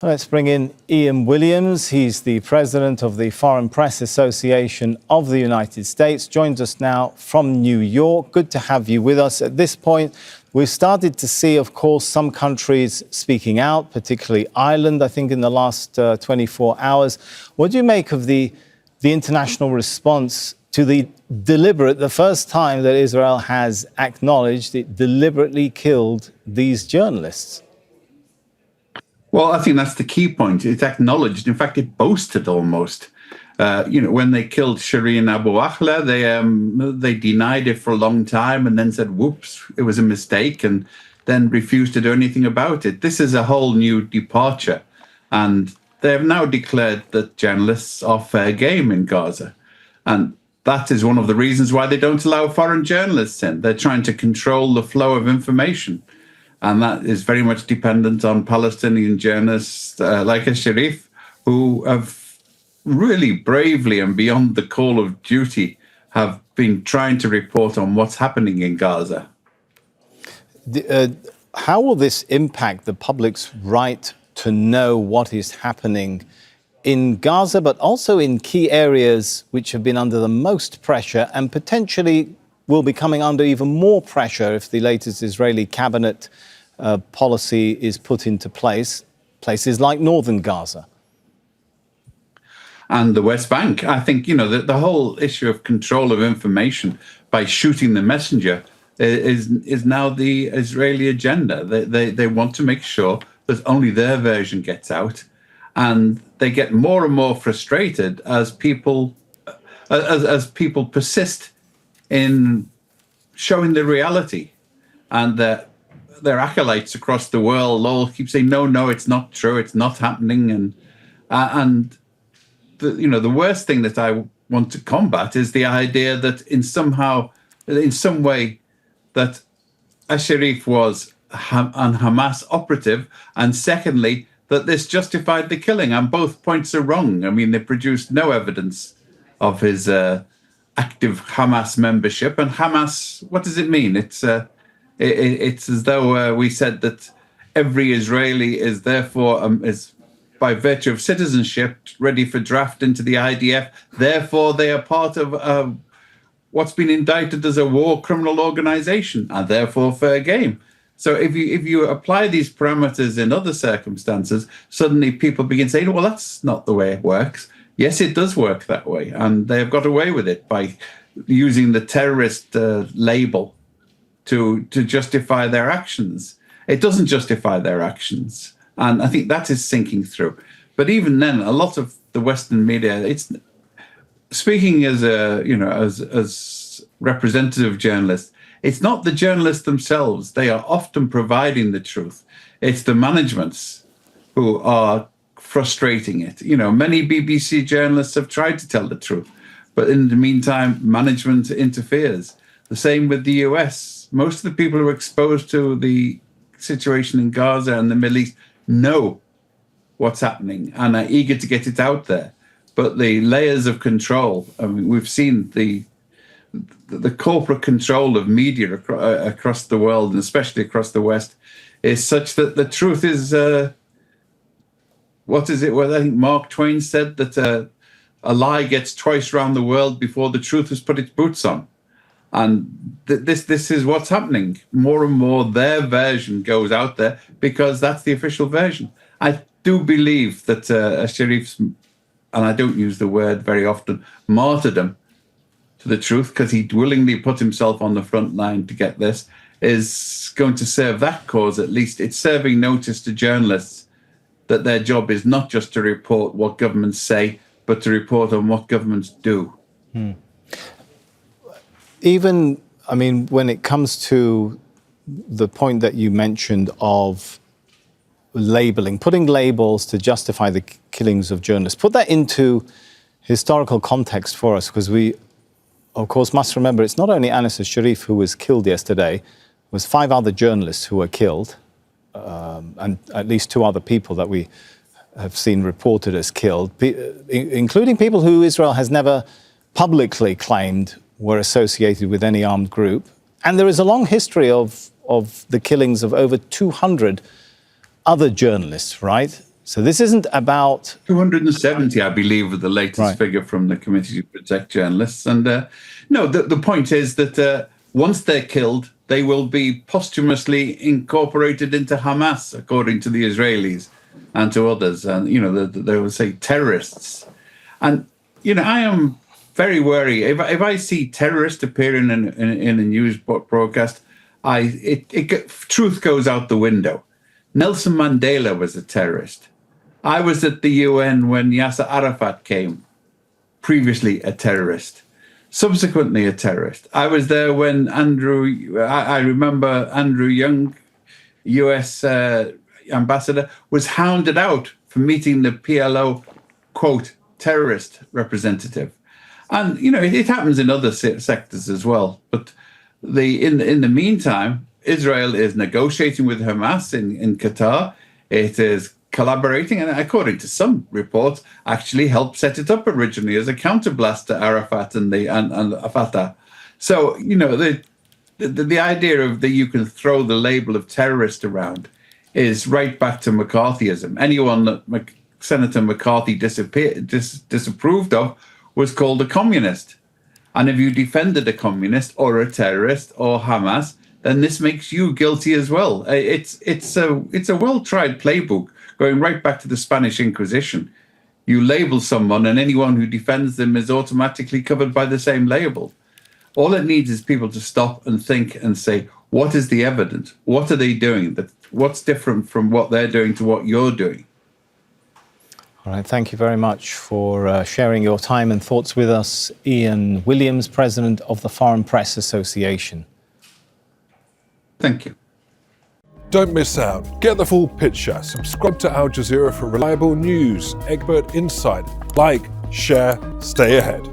Let's bring in Ian Williams. He's the president of the Foreign Press Association of the United States. Joins us now from New York. Good to have you with us. At this point, we've started to see, of course, some countries speaking out, particularly Ireland, I think, in the last 24 hours. What do you make of the international response to the first time that Israel has acknowledged it deliberately killed these journalists? Well, I think that's the key point. It's acknowledged. In fact, it boasted almost. When they killed Shireen Abu Akleh, they denied it for a long time and then said, whoops, it was a mistake, and then refused to do anything about it. This is a whole new departure. And they have now declared that journalists are fair game in Gaza. And that is one of the reasons why they don't allow foreign journalists in. They're trying to control the flow of information. And that is very much dependent on Palestinian journalists like al-Sharif, who have really bravely and beyond the call of duty have been trying to report on what's happening in Gaza. How will this impact the public's right to know what is happening in Gaza, but also in key areas which have been under the most pressure and potentially will be coming under even more pressure if the latest Israeli cabinet policy is put into place, places like northern Gaza? And the West Bank. I think, the whole issue of control of information by shooting the messenger is now the Israeli agenda. They want to make sure that only their version gets out. And they get more and more frustrated as people persist in showing the reality. And their acolytes across the world all keep saying, no, it's not true, it's not happening. And the worst thing that I want to combat is the idea that in some way, that al-Sharif was an Hamas operative, and secondly, that this justified the killing. And both points are wrong. I mean, they produced no evidence of his active Hamas membership. And Hamas, what does it mean? It's as though we said that every Israeli is therefore, is by virtue of citizenship, ready for draft into the IDF. Therefore, they are part of what's been indicted as a war criminal organization, and therefore fair game. So if you apply these parameters in other circumstances, suddenly people begin saying, well, that's not the way it works. Yes, it does work that way. And they have got away with it by using the terrorist label to justify their actions. It doesn't justify their actions. And I think that is sinking through. But even then, a lot of the Western media, it's speaking as as representative journalists, it's not the journalists themselves. They are often providing the truth. It's the managements who are frustrating it. Many BBC journalists have tried to tell the truth, but in the meantime, management interferes. The same with the US. Most of the people who are exposed to the situation in Gaza and the Middle East know what's happening and are eager to get it out there. But the layers of control, I mean, we've seen the corporate control of media across the world, and especially across the West, is such that the truth is, what is it? Well, I think Mark Twain said that a lie gets twice around the world before the truth has put its boots on. And this is what's happening. More and more their version goes out there because that's the official version. I do believe that al-Sharif's, and I don't use the word very often, martyrdom to the truth, because he willingly put himself on the front line to get this, is going to serve that cause. At least it's serving notice to journalists that their job is not just to report what governments say, but to report on what governments do. Even, I mean, when it comes to the point that you mentioned of labeling, putting labels to justify the killings of journalists, put that into historical context for us, because we, of course, must remember it's not only Anas al-Sharif who was killed yesterday, it was 5 other journalists who were killed, and at least 2 other people that we have seen reported as killed, including people who Israel has never publicly claimed were associated with any armed group. And there is a long history of the killings of over 200 other journalists, right? So this isn't about 270, I believe, was the latest figure from the Committee to Protect Journalists. And no, the point is that once they're killed, they will be posthumously incorporated into Hamas, according to the Israelis and to others. And, you know, they will say terrorists. And, you know, I am very wary. If I see terrorist appearing in a news broadcast, truth goes out the window. Nelson Mandela was a terrorist. I was at the UN when Yasser Arafat came, previously a terrorist, subsequently a terrorist. I was there when I remember Andrew Young, US ambassador, was hounded out for meeting the PLO, quote, terrorist representative. And, you know, it happens in other sectors as well. But in the meantime, Israel is negotiating with Hamas in Qatar. It is collaborating, and according to some reports, actually helped set it up originally as a counterblast to Arafat and Fatah. So, you know, the idea of that you can throw the label of terrorist around is right back to McCarthyism. Anyone that Senator McCarthy disapproved of was called a communist. And if you defended a communist or a terrorist or Hamas, then this makes you guilty as well. It's a well-tried playbook going right back to the Spanish Inquisition. You label someone and anyone who defends them is automatically covered by the same label. All it needs is people to stop and think and say, what is the evidence? What are they doing? What's different from what they're doing to what you're doing? All right, thank you very much for sharing your time and thoughts with us. Ian Williams, President of the Foreign Press Association. Thank you. Don't miss out. Get the full picture. Subscribe to Al Jazeera for reliable news, expert insight. Like, share, stay ahead.